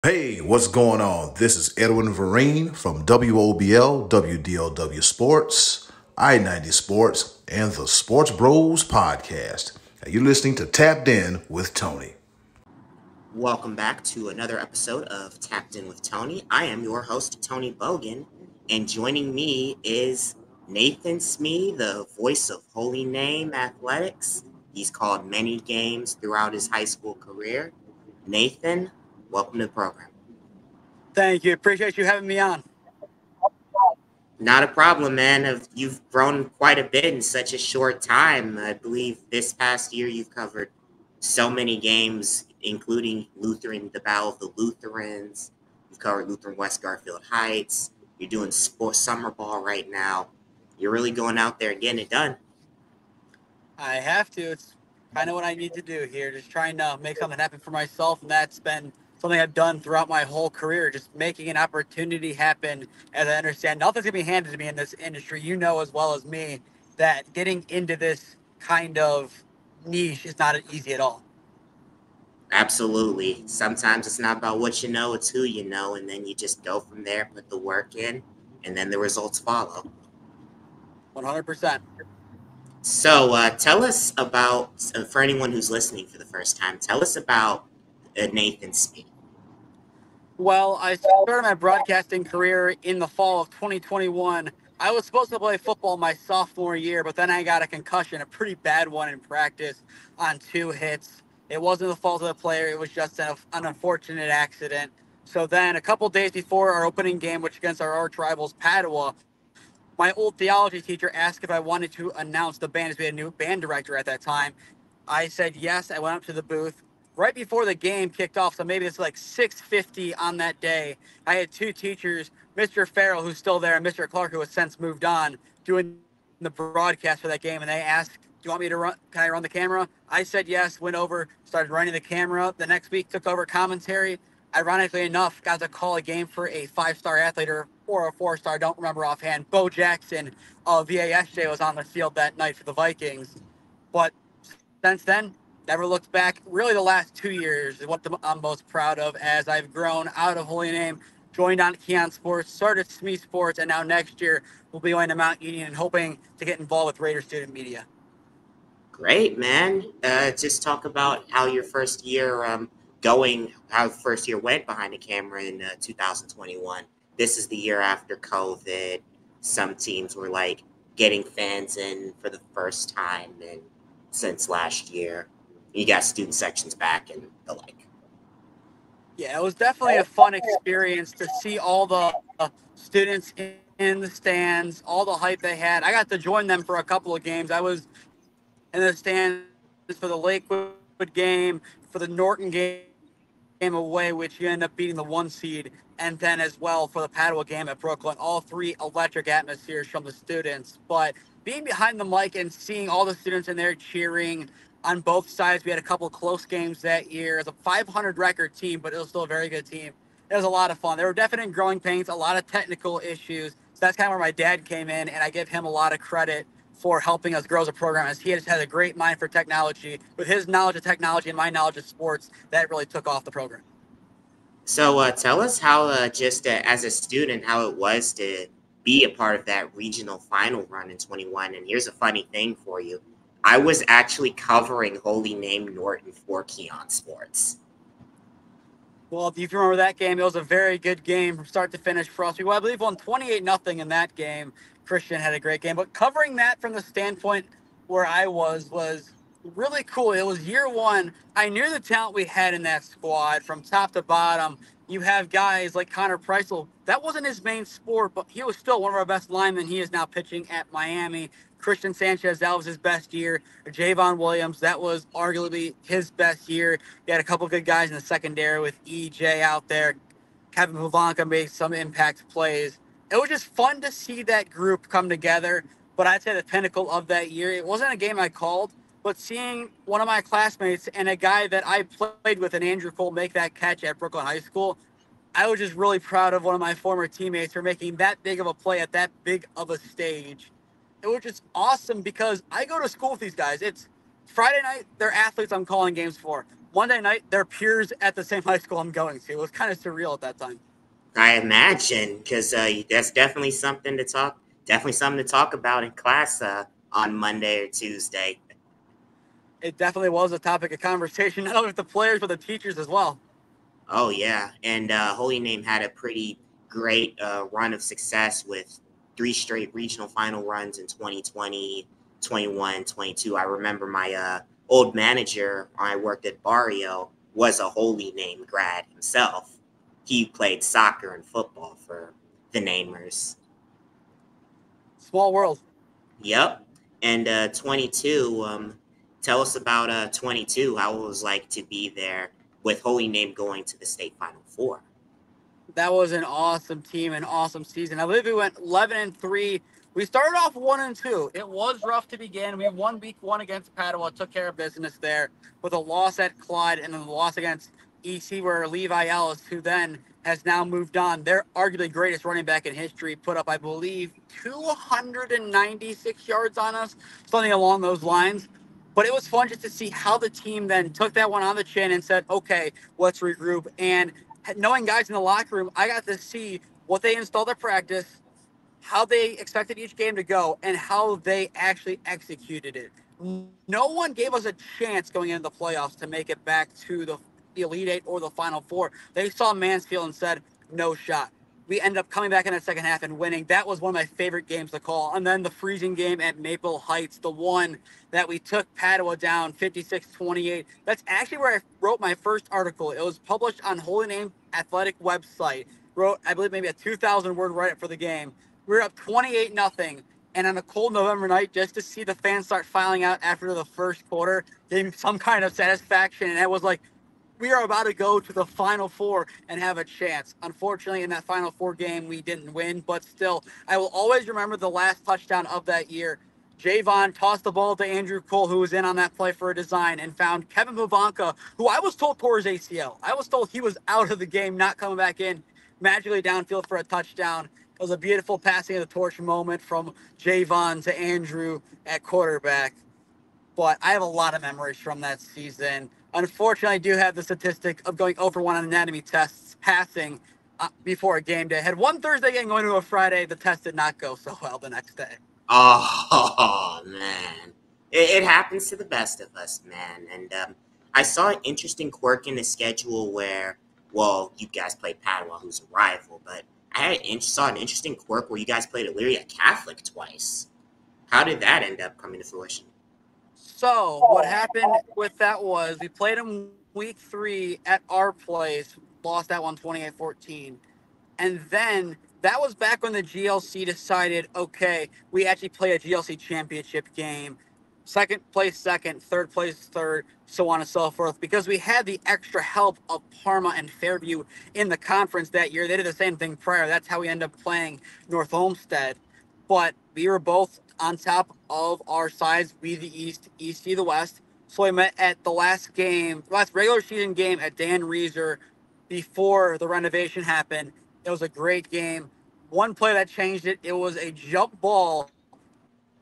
Hey, what's going on? This is Edwin Vereen from WOBL, WDLW Sports, I-90 Sports, and the Sports Bros Podcast. Now, you're listening to Tapped In with Tony. Welcome back to another episode of Tapped In with Tony. I am your host, Tony Bogan, and joining me is Nathan Smee, the voice of Holy Name Athletics. He's called many games throughout his high school career. Nathan, welcome to the program. Thank you. Appreciate you having me on. Not a problem, man. You've grown quite a bit in such a short time. I believe this past year you've covered so many games, including Lutheran, the Battle of the Lutherans. You've covered Lutheran West Garfield Heights. You're doing sports summer ball right now. You're really going out there and getting it done. I have to. It's kind of what I need to do here. Just trying to make something happen for myself. And that's been something I've done throughout my whole career. Just making an opportunity happen. As I understand, nothing's going to be handed to me in this industry. You know as well as me that getting into this kind of niche is not easy at all. Absolutely. Sometimes it's not about what you know, it's who you know. And then you just go from there, put the work in, and then the results follow. 100%. So tell us about, for anyone who's listening for the first time, tell us about Nathan Smee. Well, I started my broadcasting career in the fall of 2021. I was supposed to play football my sophomore year, but then I got a concussion, a pretty bad one in practice on 2 hits. It wasn't the fault of the player, it was just an unfortunate accident. So then, a couple days before our opening game, which against our arch rivals Padua, my old theology teacher asked if I wanted to announce the band, as we had a new band director at that time. I said yes. I went up to the booth right before the game kicked off, so maybe it's like 6:50 on that day. I had two teachers, Mr. Farrell, who's still there, and Mr. Clark, who has since moved on, doing the broadcast for that game. And they asked, "Do you want me to run? Can I run the camera?" I said yes. Went over, started running the camera. The next week, took over commentary. Ironically enough, got to call a game for a five-star athlete or a four-star, don't remember offhand. Bo Jackson of VASJ was on the field that night for the Vikings. But since then, never looked back. Really, the last 2 years is what I'm most proud of as I've grown out of Holy Name, joined on Keon Sports, started Smee Sports, and now next year we'll be going to Mount Union and hoping to get involved with Raider Student Media. Great, man. Just talk about how your first year how the first year went behind the camera in 2021. This is the year after COVID. Some teams were like getting fans in for the first time and since last year. You got student sections back and the like. Yeah, it was definitely a fun experience to see all the students in the stands, all the hype they had. I got to join them for a couple of games. I was in the stands for the Lakewood game, for the Norton game away, which you end up beating the 1 seed, and then as well for the Padua game at Brooklyn. All three electric atmospheres from the students. But being behind the mic and seeing all the students in there cheering on both sides, we had a couple of close games that year. It was a 500 record team, but it was still a very good team. It was a lot of fun. There were definite growing pains, a lot of technical issues. So that's kind of where my dad came in, and I give him a lot of credit for helping us grow as a program, as he has had a great mind for technology. With his knowledge of technology and my knowledge of sports, that really took off the program. So tell us how, just as a student, how it was to be a part of that regional final run in 21. And here's a funny thing for you. I was actually covering Holy Name Norton for Keon Sports. Well, if you remember that game, it was a very good game from start to finish for us. I believe won 28-0 in that game. Christian had a great game, but covering that from the standpoint where I was really cool. It was year one. I knew the talent we had in that squad from top to bottom. You have guys like Connor Preisel. That wasn't his main sport, but he was still one of our best linemen. He is now pitching at Miami. Christian Sanchez, that was his best year. Javon Williams, that was arguably his best year. He had a couple good guys in the secondary with EJ out there. Kevin Huvanka made some impact plays. It was just fun to see that group come together. But I'd say the pinnacle of that year, it wasn't a game I called, but seeing one of my classmates and a guy that I played with in Andrew Cole make that catch at Brooklyn High School, I was just really proud of one of my former teammates for making that big of a play at that big of a stage. It was just awesome because I go to school with these guys. It's Friday night, they're athletes I'm calling games for. Monday night, they're peers at the same high school I'm going to. It was kind of surreal at that time. I imagine, because that's definitely something to talk about in class on Monday or Tuesday. It definitely was a topic of conversation, not only with the players, but the teachers as well. Oh yeah, and Holy Name had a pretty great run of success with 3 straight regional final runs in 2020, 21, 22. I remember my old manager when I worked at Barrio was a Holy Name grad himself. He played soccer and football for the Namers. Small world. Yep. And 22, tell us about 22, how it was like to be there with Holy Name going to the state final four. That was an awesome team, an awesome season. I believe we went 11-3. We started off 1-2. It was rough to begin. We won week 1 against Padua, took care of business there with a loss at Clyde and then the loss against EC, where Levi Ellis, who then has now moved on, their arguably greatest running back in history, put up, I believe, 296 yards on us, something along those lines. But it was fun just to see how the team then took that one on the chin and said, okay, let's regroup. And knowing guys in the locker room, I got to see what they installed at practice, how they expected each game to go, and how they actually executed it. No one gave us a chance going into the playoffs to make it back to the Elite Eight or the Final Four. They saw Mansfield and said, no shot. We ended up coming back in the second half and winning. That was one of my favorite games to call. And then the freezing game at Maple Heights, the one that we took Padua down 56-28. That's actually where I wrote my first article. It was published on Holy Name Athletic website. Wrote, I believe, maybe a 2,000 word write up for the game. We were up 28-0. And on a cold November night, just to see the fans start filing out after the first quarter gave me some kind of satisfaction. And it was like, we are about to go to the Final Four and have a chance. Unfortunately, in that Final Four game, we didn't win, but still, I will always remember the last touchdown of that year. Javon tossed the ball to Andrew Cole, who was in on that play for a design, and found Kevin Pavanka, who I was told tore his ACL. I was told he was out of the game, not coming back in, magically downfield for a touchdown. It was a beautiful passing of the torch moment from Javon to Andrew at quarterback. But I have a lot of memories from that season. Unfortunately, I do have the statistic of going over 1 on anatomy tests, passing before a game day. Had one Thursday game going to a Friday. The test did not go so well the next day. Oh, man. It happens to the best of us, man. And I saw an interesting quirk in the schedule where, well, you guys played Padua, who's a rival, but saw an interesting quirk where you guys played Elyria Catholic twice. How did that end up coming to fruition? So what happened with that was we played them week 3 at our place, lost that one 28-14. And then that was back when the GLC decided, okay, we actually play a GLC championship game. Second place, second, third place, third, so on and so forth. Because we had the extra help of Parma and Fairview in the conference that year. They did the same thing prior. That's how we ended up playing North Olmsted. But we were both on top of our sides. We the East, East the West. So we met at the last regular season game at Dan Reeser before the renovation happened. It was a great game. One play that changed it. It was a jump ball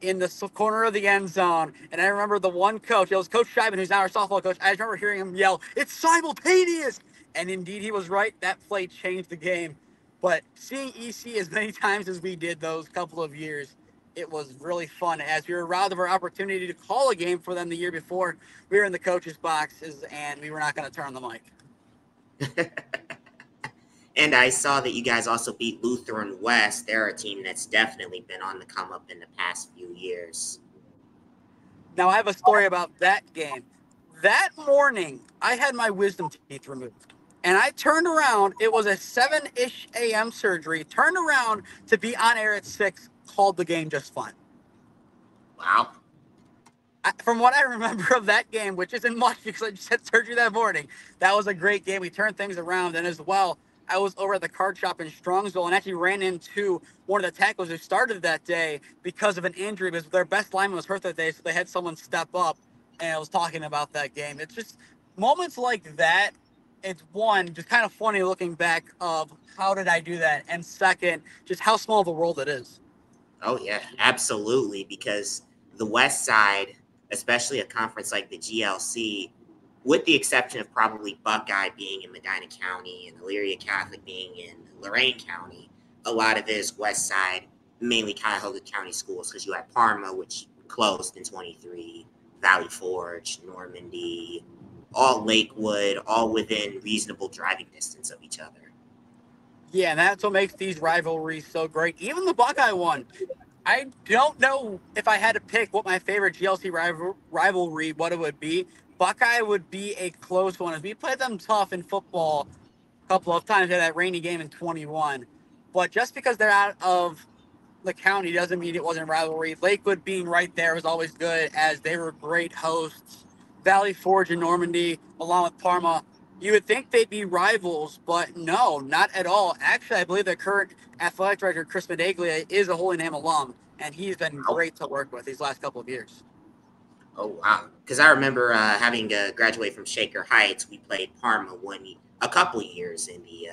in the corner of the end zone. And I remember the one coach, it was Coach Scheiben, who's now our softball coach. I just remember hearing him yell, "It's simultaneous!" And indeed, he was right. That play changed the game. But seeing EC as many times as we did those couple of years, it was really fun. As we were robbed of our opportunity to call a game for them the year before, we were in the coach's boxes and we were not going to turn the mic. And I saw that you guys also beat Lutheran West. They're a team that's definitely been on the come up in the past few years. Now, I have a story about that game. That morning, I had my wisdom teeth removed. And I turned around. It was a 7-ish a.m. surgery. Turned around to be on air at 6, called the game just fine. Wow. From what I remember of that game, which isn't much because I just had surgery that morning, that was a great game. We turned things around. And as well, I was over at the card shop in Strongsville and actually ran into one of the tackles who started that day because of an injury. Because their best lineman was hurt that day, so they had someone step up. And I was talking about that game. It's just moments like that. It's one, just kind of funny looking back of how did I do that? And second, just how small the world it is. Oh, yeah, absolutely. Because the West Side, especially a conference like the GLC, with the exception of probably Buckeye being in Medina County and Elyria Catholic being in Lorain County, a lot of it is West Side, mainly Cuyahoga County schools, because you had Parma, which closed in 23, Valley Forge, Normandy, all Lakewood, all within reasonable driving distance of each other. Yeah, and that's what makes these rivalries so great. Even the Buckeye one. I don't know if I had to pick what my favorite GLC rivalry, what it would be. Buckeye would be a close one. As we played them tough in football a couple of times at that rainy game in 21. But just because they're out of the county doesn't mean it wasn't a rivalry. Lakewood being right there was always good, as they were great hosts. Valley Forge and Normandy, along with Parma, you would think they'd be rivals, but no, not at all. Actually, I believe the current athletic director, Chris Medaglia, is a Holy Name alum, and he's been Oh, great to work with these last couple of years. oh wow! Because I remember having graduated from Shaker Heights, we played Parma a couple years in the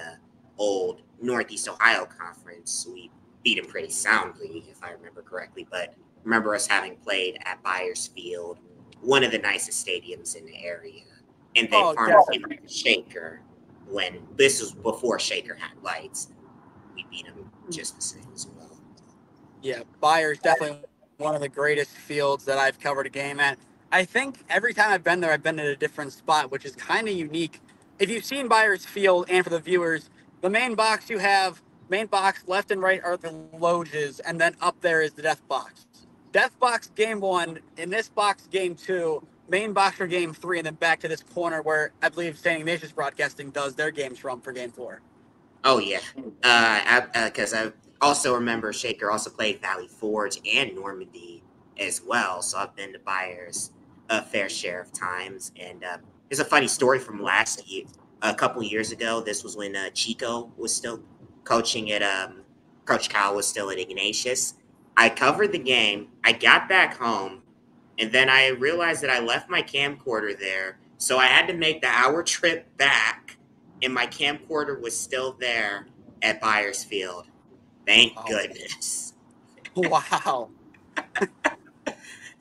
old Northeast Ohio Conference. We beat them pretty soundly, if I remember correctly. But remember us having played at Byers Field, one of the nicest stadiums in the area, and then Oh, Parma came definitely. to Shaker when this was before Shaker had lights. We beat them just the same as well. Yeah, Byers definitely one of the greatest fields that I've covered a game at. I think every time I've been there, I've been at a different spot, which is kind of unique. If you've seen Byers Field, and for the viewers, the main box you have, main box left and right are the loges, and then up there is the death box. Death box game one, in this box game two, main box for game three, and then back to this corner where I believe St. Ignatius Broadcasting does their games from for game four. Oh yeah, because I also remember Shaker also played Valley Forge and Normandy as well. So I've been to Byers a fair share of times. And there's a funny story from last year, a couple years ago. This was when Chico was still coaching at Coach Kyle was still at Ignatius. I covered the game. I got back home, and then I realized that I left my camcorder there. So I had to make the hour trip back, and my camcorder was still there at Byers Field. Thank Wow. goodness. Wow.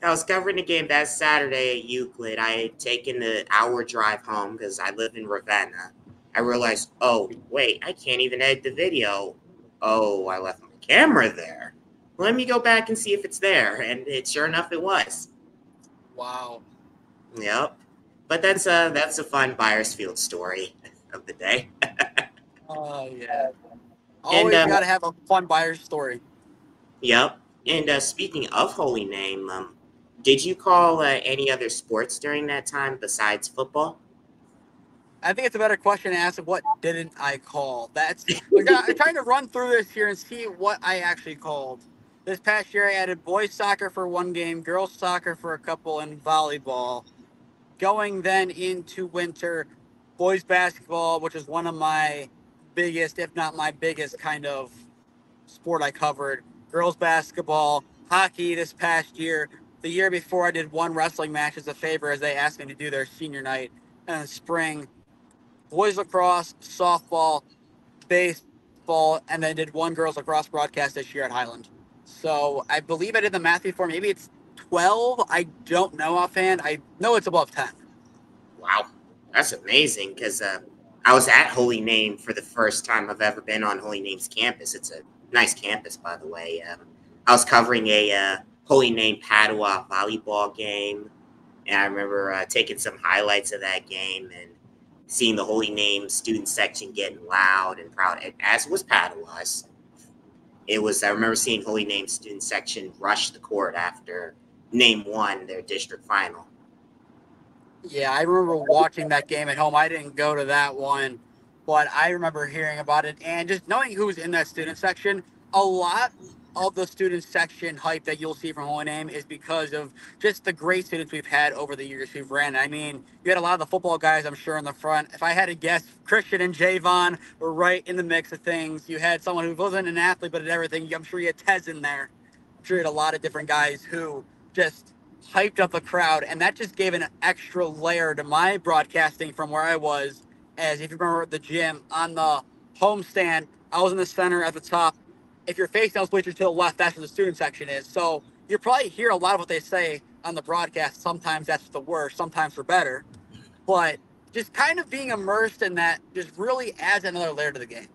I was covering the game that Saturday at Euclid. I had taken the hour drive home because I live in Ravenna. I realized, oh, wait, I can't even edit the video. Oh, I left my camera there. Let me go back and see if it's there. And sure enough, it was. Wow. Yep. But that's a fun Byersfield story of the day. Oh, yeah. And Always got to have a fun buyer's story. yep. And speaking of Holy Name, did you call any other sports during that time besides football? I think it's a better question to ask what didn't I call? I'm trying to run through this here and see what I actually called. This past year, I added boys soccer for one game, girls soccer for a couple, and volleyball. Going then into winter, boys basketball, which is one of my biggest, if not my biggest, kind of sport I covered. Girls basketball, hockey this past year. The year before, I did one wrestling match as a favor as they asked me to do their senior night. And in spring, boys lacrosse, softball, baseball, and then did one girls lacrosse broadcast this year at Highland. So I believe I did the math before. Maybe it's 12. I don't know offhand. I know it's above 10. Wow, that's amazing because I was at Holy Name for the first time I've ever been on Holy Name's campus. It's a nice campus, by the way. I was covering a Holy Name Padua volleyball game, and I remember taking some highlights of that game and seeing the Holy Name student section getting loud and proud, as was Padua's. I remember seeing Holy Name student section rush the court after Name won their district final. Yeah, I remember watching that game at home. I didn't go to that one, but I remember hearing about it and just knowing who was in that student section. A lot of the student section hype that you'll see from Holy Name is because of just the great students we've had over the years we've ran. I mean, you had a lot of the football guys, I'm sure, in the front. If I had to guess, Christian and Javon were right in the mix of things. You had someone who wasn't an athlete, but at everything. I'm sure you had Tez in there. I'm sure you had a lot of different guys who just hyped up the crowd, and that just gave an extra layer to my broadcasting from where I was. As if you remember the gym on the home stand, I was in the center at the top. If you're facing those bleachers to the left, that's where the student section is. So you probably hear a lot of what they say on the broadcast. Sometimes that's the worst, sometimes for better. but just kind of being immersed in that just really adds another layer to the game.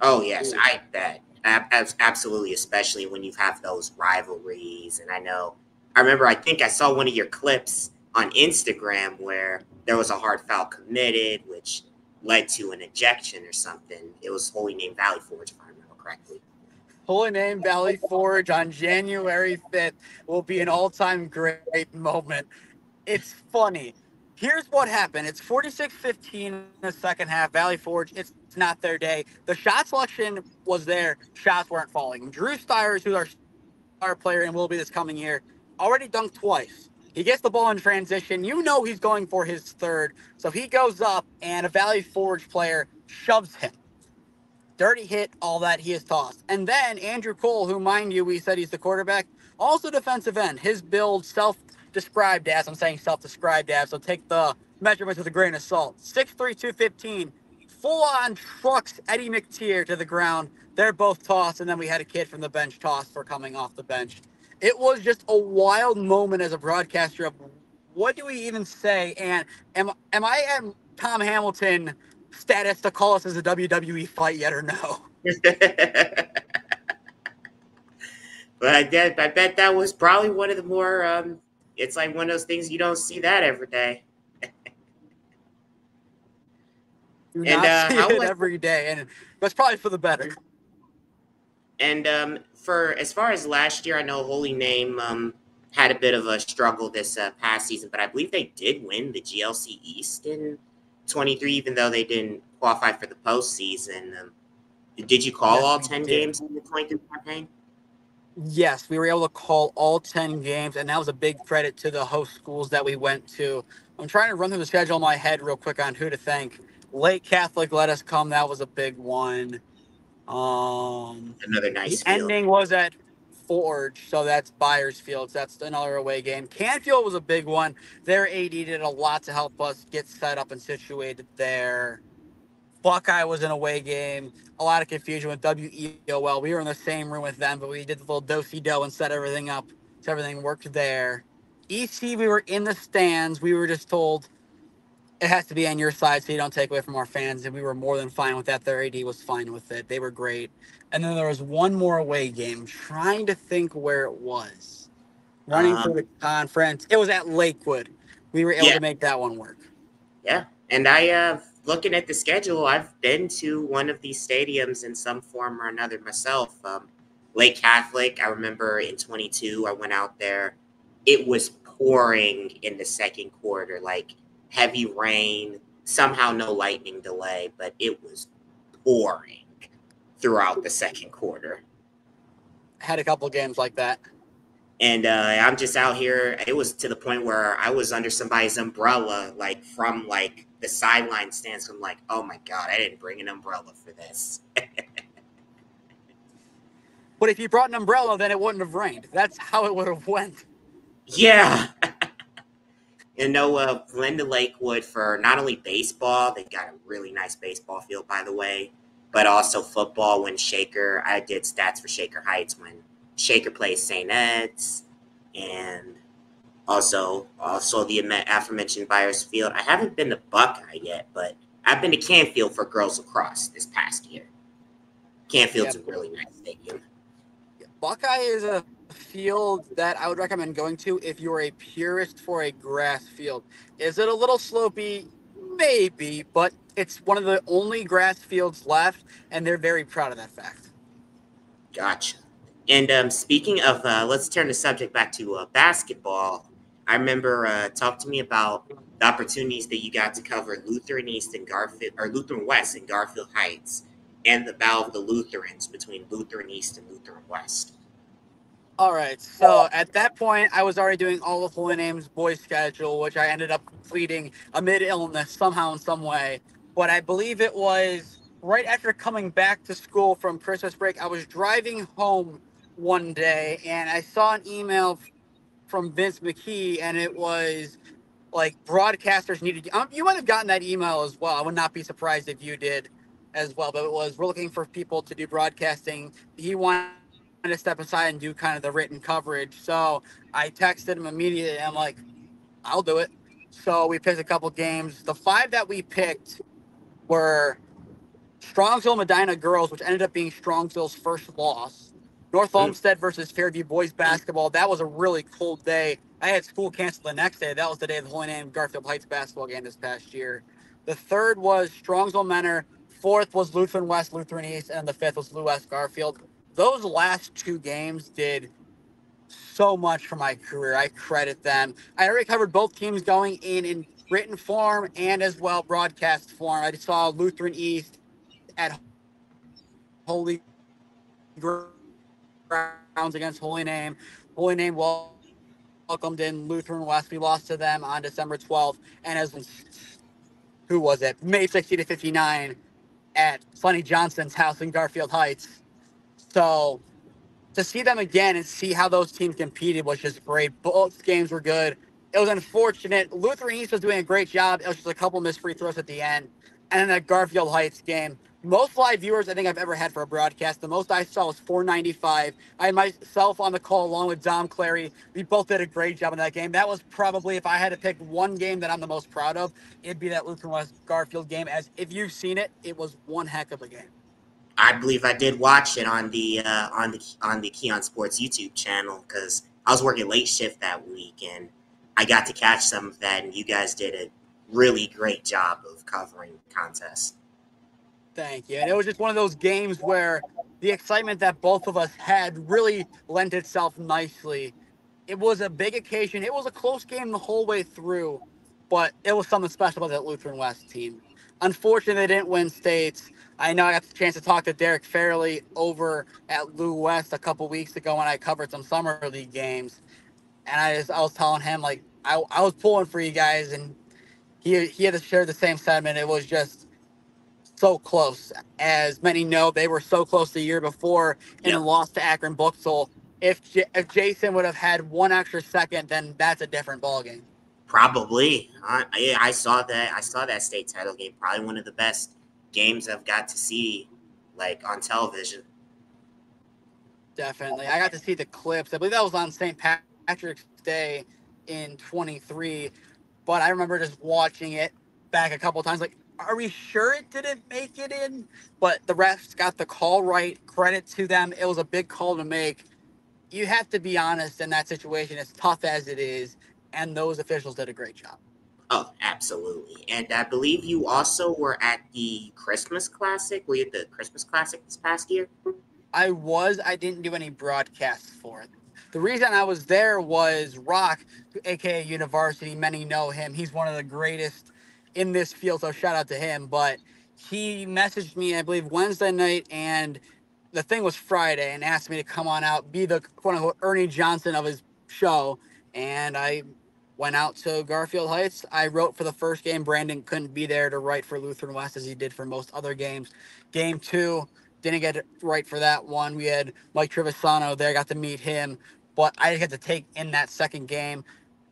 Oh yes, I bet. Absolutely, especially when you have those rivalries. And I remember, I think I saw one of your clips on Instagram where there was a hard foul committed, which led to an ejection or something. It was Holy Name Valley Forge, if I remember correctly. Holy Name Valley Forge on January 5th will be an all-time great moment. It's funny. Here's what happened. It's 46-15 in the second half. Valley Forge, it's not their day. The shot selection was there. Shots weren't falling. Drew Stires, who's our star player and will be this coming year, already dunked twice. He gets the ball in transition. You know he's going for his third. So he goes up, and a Valley Forge player shoves him. Dirty hit, all that, he is tossed. And then Andrew Cole, who, mind you, we said he's the quarterback, also defensive end. His build, self-described as, I'm saying self-described as, so take the measurements with a grain of salt. 6'3", 215, full-on trucks Eddie McTeer to the ground. They're both tossed, and then we had a kid from the bench tossed for coming off the bench. It was just a wild moment as a broadcaster of what do we even say, and am I at Tom Hamilton status to call us as a WWE fight yet or no? But I bet that was probably one of the more. It's like one of those things you don't see that every day. Do And not see how it was every day, and that's probably for the better. And for as far as last year, I know Holy Name had a bit of a struggle this past season, but I believe they did win the GLC East in 23, even though they didn't qualify for the postseason. Did you call Yes, all we 10 did. games in the 23 campaign? Yes, we were able to call all 10 games, and that was a big credit to the host schools that we went to. I'm trying to run through the schedule in my head real quick on who to thank. Lake Catholic let us come. That was a big one. Another The nice field. ending was at Forge, so that's Byers Fields. That's another away game. Canfield was a big one. Their AD did a lot to help us get set up and situated there. Buckeye was an away game. A lot of confusion with WEOL. We were in the same room with them, but we did the little do-si-do and set everything up so everything worked there. EC, we were in the stands. We were just told it has to be on your side so you don't take away from our fans, and we were more than fine with that. Their AD was fine with it. They were great. And then there was one more away game. Trying to think where it was. Running for Um, the conference. It was at Lakewood. We were able yeah, to make that one work. yeah. And looking at the schedule, I've been to one of these stadiums in some form or another myself. Lake Catholic, I remember in 22, I went out there. It was pouring in the second quarter, like heavy rain, somehow no lightning delay, but it was pouring throughout the second quarter. Had a couple games like that. And I'm just out here. It was to the point where I was under somebody's umbrella, like from like the sideline stands. I'm like, oh my god, I didn't bring an umbrella for this. But if you brought an umbrella, then it wouldn't have rained. That's how it would have went. Yeah. Linda Lakewood for not only baseball, they got a really nice baseball field, by the way, but also football. When Shaker, I did stats for Shaker Heights when Shaker plays St. Ed's, and also the aforementioned Byers Field. I haven't been to Buckeye yet, but I've been to Canfield for girls lacrosse this past year. Canfield's Yeah, a really nice stadium. Buckeye is a field that I would recommend going to if you're a purist for a grass field. Is it a little slopey? Maybe, but it's one of the only grass fields left, and they're very proud of that fact. Gotcha. And speaking of, let's turn the subject back to basketball. I remember talk to me about the opportunities that you got to cover Lutheran East and Garfield, or Lutheran West and Garfield Heights, and the battle of the Lutherans between Lutheran East and Lutheran West. All right, so at that point, I was already doing all of Holy Name's boys schedule, which I ended up completing amid illness somehow in some way. But I believe it was right after coming back to school from Christmas break. I was driving home one day and I saw an email from Vince McKee, and it was like broadcasters needed. You might have gotten that email as well. I would not be surprised if you did as well. But it was we're looking for people to do broadcasting. He wanted to step aside and do kind of the written coverage. So I texted him immediately. I'm like, I'll do it. So we picked a couple games. The five that we picked were Strongsville Medina girls, which ended up being Strongsville's first loss. North Mm. Olmsted versus Fairview boys basketball. That was a really cold day. I had school canceled the next day. That was the day of the Holy Name Garfield Heights basketball game this past year. The third was Strongsville Menor. Fourth was Lutheran West, Lutheran East, and the fifth was Lou West Garfield. Those last two games did so much for my career. I credit them. I already covered both teams going in written form and as well broadcast form. I saw Lutheran East at Holy Grounds against Holy Name. Holy Name welcomed in Lutheran West. We lost to them on December 12th. And as who was it? May 60 to 59 at Sonny Johnson's house in Garfield Heights. So to see them again and see how those teams competed was just great. Both games were good. It was unfortunate. Lutheran East was doing a great job. It was just a couple missed free throws at the end. And then that Garfield Heights game. Most live viewers I think I've ever had for a broadcast. The most I saw was 495. I had myself on the call along with Dom Clary. We both did a great job in that game. That was probably, if I had to pick one game that I'm the most proud of, it'd be that Lutheran West Garfield game. As if you've seen it, it was one heck of a game. I believe I did watch it on the Keon Sports YouTube channel because I was working late shift that week and I got to catch some of that. And you guys did a really great job of covering the contest. Thank you. And it was just one of those games where the excitement that both of us had really lent itself nicely. It was a big occasion. It was a close game the whole way through, but it was something special about that Lutheran West team. Unfortunately, they didn't win states. I know I got the chance to talk to Derek Fairley over at Lou West a couple weeks ago when I covered some summer league games, and I was telling him like I was pulling for you guys, and he had to share the same sentiment. It was just so close. As many know, they were so close the year before and Yep. lost to Akron Buxel. If Jason would have had one extra second, then that's a different ballgame. Probably. I saw that. I saw that state title game. Probably one of the best games I've got to see, like on television. Definitely. I got to see the clips. I believe that was on St. Patrick's Day in 23. But I remember just watching it back a couple of times. Like, are we sure it didn't make it in? But the refs got the call right. Credit to them. It was a big call to make. You have to be honest in that situation, as tough as it is. And those officials did a great job. Oh, absolutely. And I believe you also were at the Christmas Classic. Were you at the Christmas Classic this past year? I didn't do any broadcasts for it. The reason I was there was Rock, aka University. Many know him. He's one of the greatest in this field, so shout out to him. But he messaged me, I believe, Wednesday night, and the thing was Friday, and asked me to come on out, be the quote unquote Ernie Johnson of his show. And I went out to Garfield Heights. I wrote for the first game. Brandon couldn't be there to write for Lutheran West as he did for most other games. Game two, didn't get it right for that one. We had Mike Trevisano there, got to meet him, but I didn't get to take in that second game.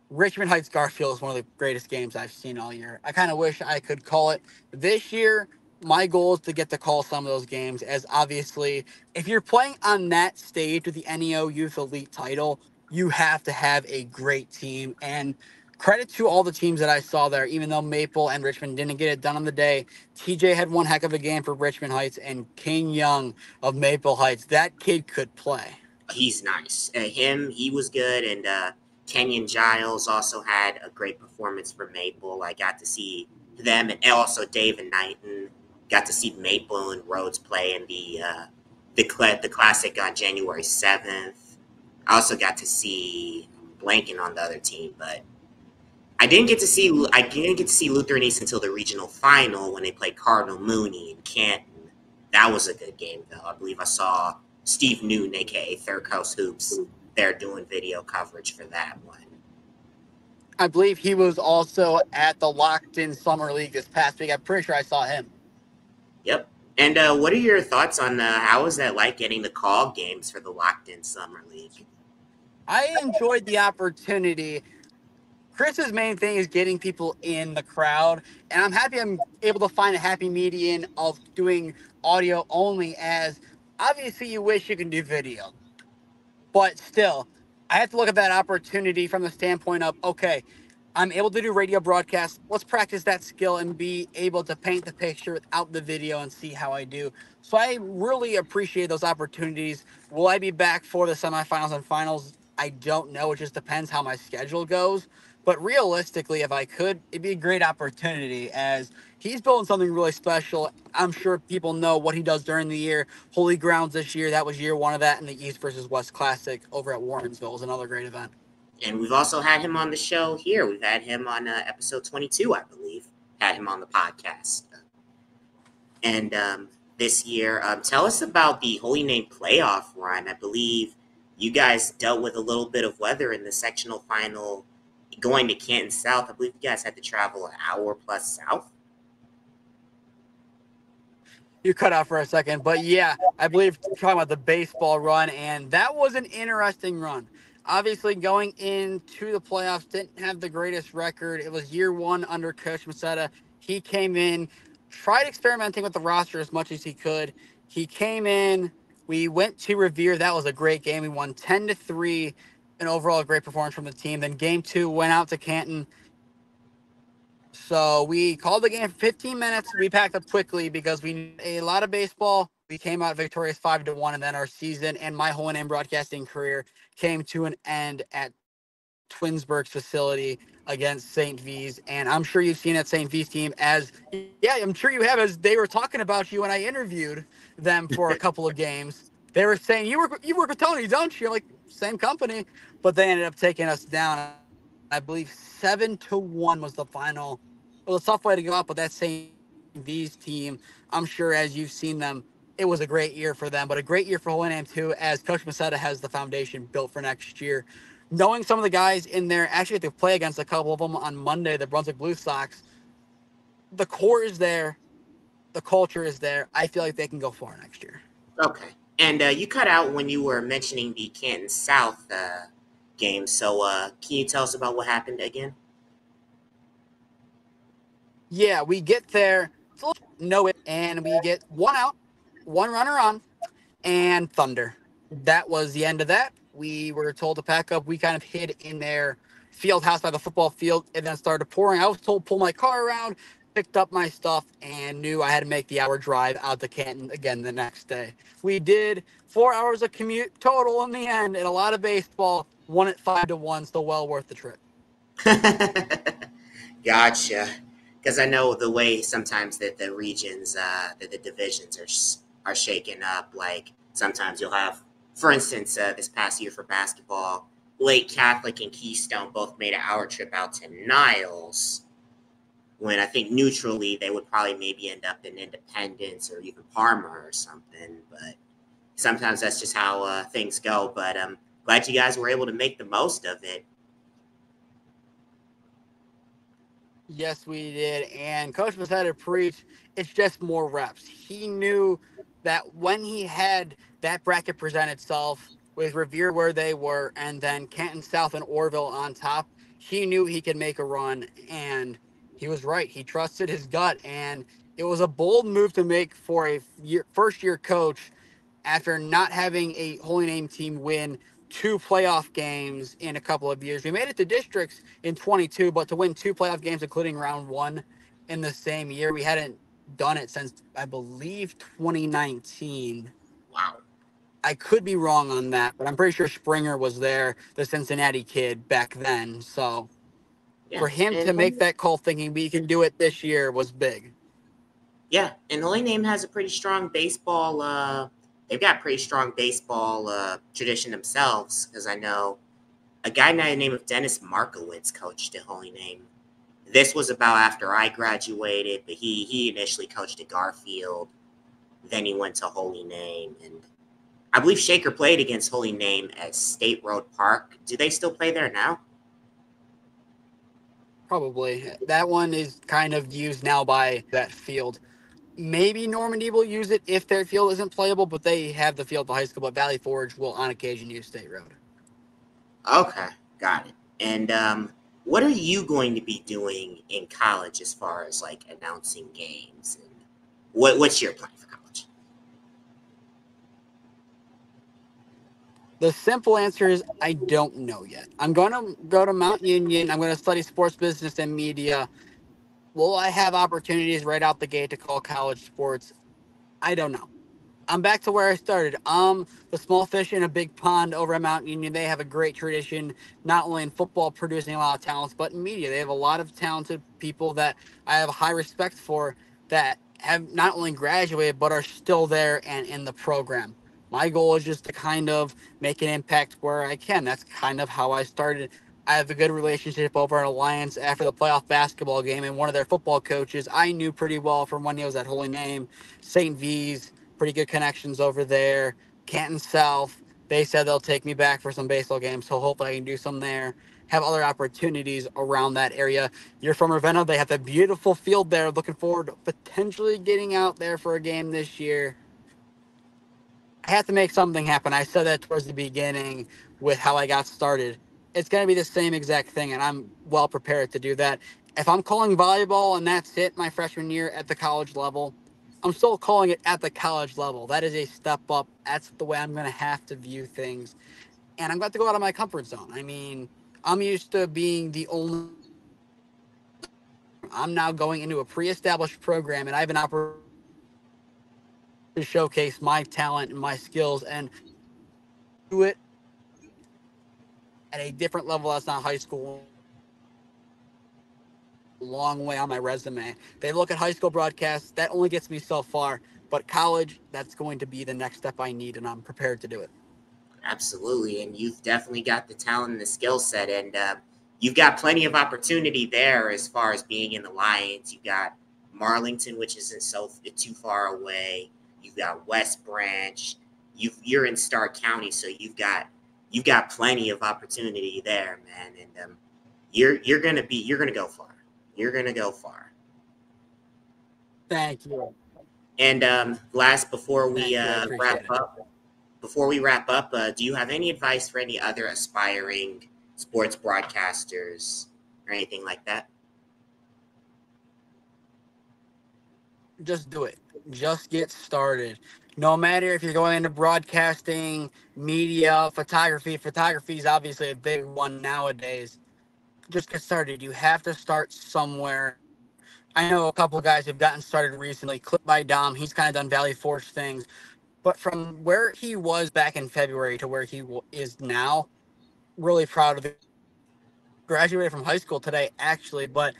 Richmond Heights Garfield is one of the greatest games I've seen all year. I kind of wish I could call it this year. My goal is to get to call some of those games, as obviously, if you're playing on that stage with the NEO Youth Elite title, you have to have a great team. And credit to all the teams that I saw there, even though Maple and Richmond didn't get it done on the day. TJ had one heck of a game for Richmond Heights, and King Young of Maple Heights, that kid could play. He's nice. He was good. And Kenyon Giles also had a great performance for Maple. I got to see them, and also Dave and Knighton. Got to see Maple and Rhodes play in the classic on January 7th. I also got to see blanking on the other team, but I didn't get to see Lutheran East until the regional final when they played Cardinal Mooney in Canton. That was a good game though. I believe I saw Steve Newton, aka Third Coast Hoops, there doing video coverage for that one. I believe he was also at the Locked In Summer League this past week. I'm pretty sure I saw him. Yep. And what are your thoughts on how was that like getting the call games for the Locked In Summer League? I enjoyed the opportunity. Chris's main thing is getting people in the crowd, and I'm happy I'm able to find a happy median of doing audio only, as obviously you wish you can do video. But still, I have to look at that opportunity from the standpoint of, okay, I'm able to do radio broadcasts. Let's practice that skill and be able to paint the picture without the video and see how I do. So I really appreciate those opportunities. Will I be back for the semifinals and finals? I don't know. It just depends how my schedule goes. But realistically, if I could, it'd be a great opportunity as he's building something really special. I'm sure people know what he does during the year. Holy Grounds this year, that was year one of that, and the East versus West Classic over at Warrensville was another great event. And we've also had him on the show here. We've had him on episode 22, I believe. Had him on the podcast. And this year, tell us about the Holy Name playoff run. I believe you guys dealt with a little bit of weather in the sectional final going to Canton South. I believe you guys had to travel an hour plus south. You cut out for a second, but yeah, I believe talking about the baseball run, and that was an interesting run. Obviously, going into the playoffs, didn't have the greatest record. It was year one under Coach Masetta. He came in, tried experimenting with the roster as much as he could. He came in. We went to Revere. That was a great game. We won 10-3, an overall great performance from the team. Then game two went out to Canton. So we called the game for 15 minutes. We packed up quickly because we need a lot of baseball. We came out victorious 5-1, and then our season and my Holy Name broadcasting career came to an end at Twinsburg's facility against St. V's. And I'm sure you've seen that St. V's team I'm sure you have, as they were talking about you when I interviewed them for a couple of games. They were saying, you work with Tony, don't you? I'm like, same company. But they ended up taking us down. I believe 7-1 was the final. It was a tough way to go out, but that St. V's team, I'm sure as you've seen them, it was a great year for them, but a great year for Holy Name too, as Coach Masetta has the foundation built for next year. Knowing some of the guys in there, actually to play against a couple of them on Monday, the Brunswick Blue Sox, the core is there, the culture is there. I feel like they can go far next year. Okay. And you cut out when you were mentioning the Canton South game. So can you tell us about what happened again? Yeah, we get there, and we get one out, one runner on, and thunder. That was the end of that. We were told to pack up. We kind of hid in their field house by the football field, and then started pouring. I was told to pull my car around, picked up my stuff, and knew I had to make the hour drive out to Canton again the next day. We did 4 hours of commute total in the end, and a lot of baseball. Won it 5-1, so well worth the trip. Gotcha. Because I know the way sometimes that the regions, that the divisions are shaken up. Like sometimes you'll have, for instance, this past year for basketball, Lake Catholic and Keystone both made an hour trip out to Niles. When I think neutrally they would probably maybe end up in Independence or even Parma or something. But sometimes that's just how things go. But I'm glad you guys were able to make the most of it. Yes, we did. And Coach was had to preach, it's just more reps. He knew that when he had that bracket present itself with Revere where they were, and then Canton South and Orville on top, he knew he could make a run. And he was right. He trusted his gut. And it was a bold move to make for a first year coach after not having a Holy Name team win 2 playoff games in a couple of years. We made it to districts in 22, but to win 2 playoff games, including round 1 in the same year, we hadn't done it since, I believe, 2019. Wow. I could be wrong on that, but I'm pretty sure Springer was there, the Cincinnati kid back then. So Yeah. for him to make that call thinking we can do it this year was big. Yeah, and Holy Name has a pretty strong baseball. They've got pretty strong baseball tradition themselves. Because I know a guy by the name of Dennis Markowitz coached at Holy Name. This was about after I graduated, but he initially coached at Garfield. Then he went to Holy Name, and I believe Shaker played against Holy Name at State Road Park. Do they still play there now? Probably. That one is kind of used now by that field. Maybe Normandy will use it if their field isn't playable, but they have the field at the high school, but Valley Forge will on occasion use State Road. Okay, got it. And what are you going to be doing in college as far as like announcing games? And what's your plan for college? The simple answer is I don't know yet. I'm going to go to Mount Union. I'm going to study sports business and media. Will I have opportunities right out the gate to call college sports? I don't know. I'm back to where I started. The small fish in a big pond over at Mount Union. They have a great tradition, not only in football producing a lot of talents, but in media. They have a lot of talented people that I have high respect for that have not only graduated but are still there and in the program. My goal is just to kind of make an impact where I can. That's kind of how I started. I have a good relationship over at Alliance after the playoff basketball game, and one of their football coaches I knew pretty well from when he was at Holy Name, St. V's, pretty good connections over there. Canton South, they said they'll take me back for some baseball games, so hopefully I can do some there. Have other opportunities around that area. You're from Ravenna. They have a beautiful field there. Looking forward to potentially getting out there for a game this year. I have to make something happen. I said that towards the beginning with how I got started. It's going to be the same exact thing, and I'm well prepared to do that. If I'm calling volleyball and that's it my freshman year at the college level, I'm still calling it at the college level. That is a step up. That's the way I'm going to have to view things. And I'm going to go out of my comfort zone. I mean, I'm used to being the only. I'm now going into a pre established program, and I have an opportunity to showcase my talent and my skills and do it at a different level that's not high school. Long way on my resume. They look at high school broadcasts, that only gets me so far. But college, that's going to be the next step I need, and I'm prepared to do it. Absolutely, and you've definitely got the talent and the skill set, and you've got plenty of opportunity there as far as being in the Lions. You've got Marlington, which isn't so too far away. You've got West Branch. You're in Stark County, so you've got plenty of opportunity there, man. And you're gonna go far. You're gonna go far. Thank you. And last, Thank you. I appreciate wrap it. up, do you have any advice for any other aspiring sports broadcasters or anything like that? Just do it. Just get started. No matter if you're going into broadcasting, media, photography. Photography is obviously a big one nowadays. Just get started. You have to start somewhere. I know a couple of guys have gotten started recently. Clip by Dom, he's kind of done Valley Forge things. But from where he was back in February to where he is now, really proud of it. Graduated from high school today, actually, but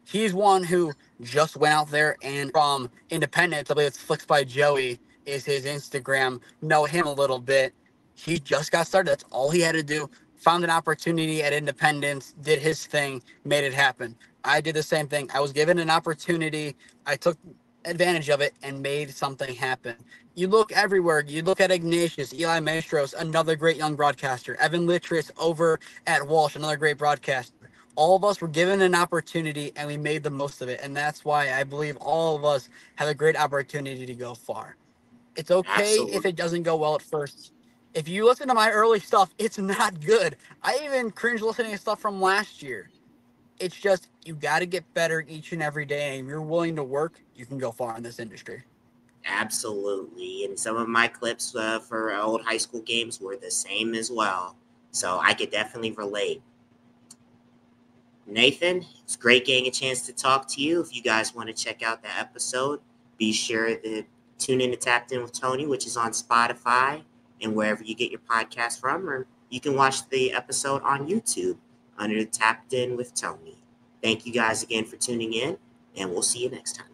he's one who just went out there and from Independence, I believe it's Flicks by Joey is his Instagram. Know him a little bit. He just got started. That's all he had to do. Found an opportunity at Independence, did his thing, made it happen. I did the same thing. I was given an opportunity. I took advantage of it and made something happen. You look everywhere. You look at Ignatius, Eli Maestros, another great young broadcaster. Evan Littress over at Walsh, another great broadcaster. All of us were given an opportunity and we made the most of it. And that's why I believe all of us have a great opportunity to go far. It's okay if Absolutely. it doesn't go well at first. If you listen to my early stuff, it's not good. I even cringe listening to stuff from last year. It's just you got to get better each and every day. And if you're willing to work, you can go far in this industry. Absolutely. And some of my clips for old high school games were the same as well. So I could definitely relate. Nathan, it's great getting a chance to talk to you. If you guys want to check out the episode, be sure to tune in to Tapped In with Tony, which is on Spotify and wherever you get your podcast from, or you can watch the episode on YouTube under Tapped In with Tony. Thank you guys again for tuning in, and we'll see you next time.